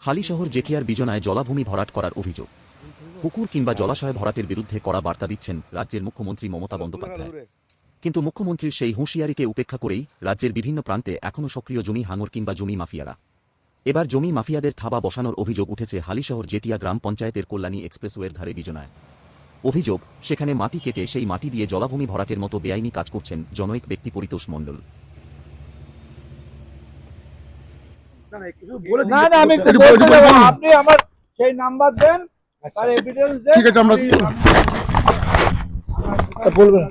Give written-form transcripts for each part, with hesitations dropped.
হালিশহর জেঠিয়ার বিজনায় জলাভূমি ভরাট করার অভিযোগ। পুকুর কিংবা জলাশয় ভরাটের বিরুদ্ধে কড়া বার্তা দিচ্ছেন রাজ্যের মুখ্যমন্ত্রী মমতা বন্দ্যোপাধ্যায়। কিন্তু মুখ্যমন্ত্রীর সেই হুঁশিয়ারিকে উপেক্ষা করেই রাজ্যের বিভিন্ন প্রান্তে এখনও সক্রিয় জমি হাঙর কিংবা জমি মাফিয়ারা। এবার জমি মাফিয়াদের থাবা বসানোর অভিযোগ উঠেছে হালিশহর জেঠিয়া গ্রাম পঞ্চায়েতের কল্যাণী এক্সপ্রেসওয়ের ধারে বিজনায়। অভিযোগ, সেখানে মাটি কেটে সেই মাটি দিয়ে জলাভূমি ভরাটের মতো বেআইনি কাজ করছেন জনৈক ব্যক্তি পরিতোষ মণ্ডল। আপনি আমার সেই নাম্বার দেন, তার এভিডেন্স দেন। ঠিক আছে, আমরা বলবেন।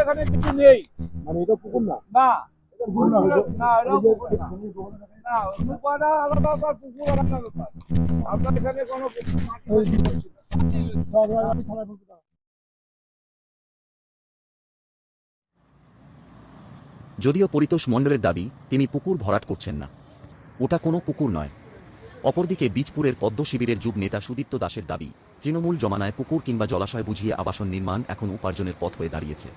এখানে কিছু নেই, মানে এটা পুকুর না, না পুকুর না, না এটা পুকুর না, না পুকুর আলাদা ব্যাপার, পুকুর আলাদা ব্যাপার। আপনার এখানে কোনো যদিও পরিতোষ মণ্ডলের দাবি তিনি পুকুর ভরাট করছেন না, ওটা কোনো পুকুর নয়। অপরদিকে বীজপুরের পদ্ম শিবিরের যুব নেতা সুদীপ্ত দাসের দাবি, তৃণমূল জমানায় পুকুর কিংবা জলাশয় বুঝিয়ে আবাসন নির্মাণ এখন উপার্জনের পথ হয়ে দাঁড়িয়েছে।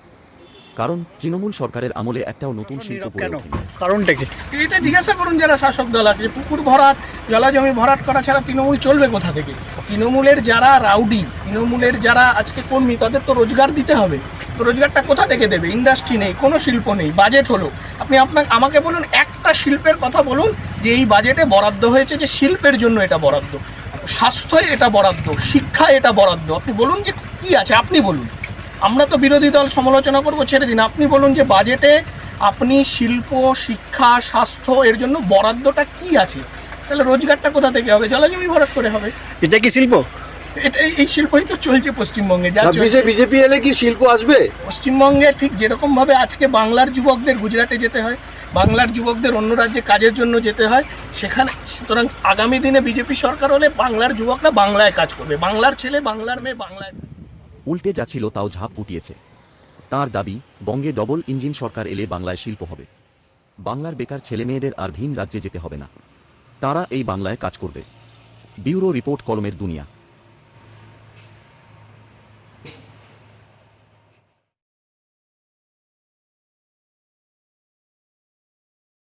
কারণ তৃণমূল সরকারের আমলে একটাও নতুন শিল্প গড়ে ওঠেনি। কারণটা কি এটা জিজ্ঞাসা করুন যারা শাসক দল আছে। পুকুর ভরাট, জলাজমি ভরাট করা ছাড়া তৃণমূল চলবে কোথা থেকে? তৃণমূলের যারা রাউডি, তৃণমূলের যারা আজকে কর্মী, তাদের তো রোজগার দিতে হবে। তো রোজগারটা কোথা থেকে দেবে? ইন্ডাস্ট্রি নেই, কোনো শিল্প নেই, বাজেট হলো। আপনি আমাকে বলুন একটা শিল্পের কথা বলুন যে এই বাজেটে বরাদ্দ হয়েছে, যে শিল্পের জন্য এটা বরাদ্দ, স্বাস্থ্যে এটা বরাদ্দ, শিক্ষা এটা বরাদ্দ। আপনি বলুন যে কি আছে, আপনি বলুন। আমরা তো বিরোধী দল, সমালোচনা করবো, ছেড়ে দিন। আপনি বলুন যে বাজেটে আপনি শিল্প, শিক্ষা, স্বাস্থ্য এর জন্য বরাদ্দটা কি আছে? তাহলে রোজগারটা কোথা থেকে হবে? জলাজমি ভরাট করে হবে। এটা কি শিল্প? এটা এই শিল্পই তো চলছে পশ্চিমবঙ্গে। যা বিজেপি এলে কি শিল্প আসবে পশ্চিমবঙ্গে? ঠিক যেরকম ভাবে আজকে বাংলার যুবকদের গুজরাটে যেতে হয়, বাংলার যুবকদের অন্য রাজ্যে কাজের জন্য যেতে হয়, সেখানে। সুতরাং আগামী দিনে বিজেপি সরকার হলে বাংলার যুবকরা বাংলায় কাজ করবে, বাংলার ছেলে, বাংলার মেয়ে বাংলায়। উল্টে যাচ্ছিল তাও ঝাঁপ উঠিয়েছে। তাঁর দাবি, বঙ্গে ডবল ইঞ্জিন সরকার এলে বাংলায় শিল্প হবে, বাংলার বেকার ছেলেমেয়েদের আর ভিন রাজ্যে যেতে হবে না, তারা এই বাংলায় কাজ করবে। ব্যুরো রিপোর্ট, কলমের দুনিয়া।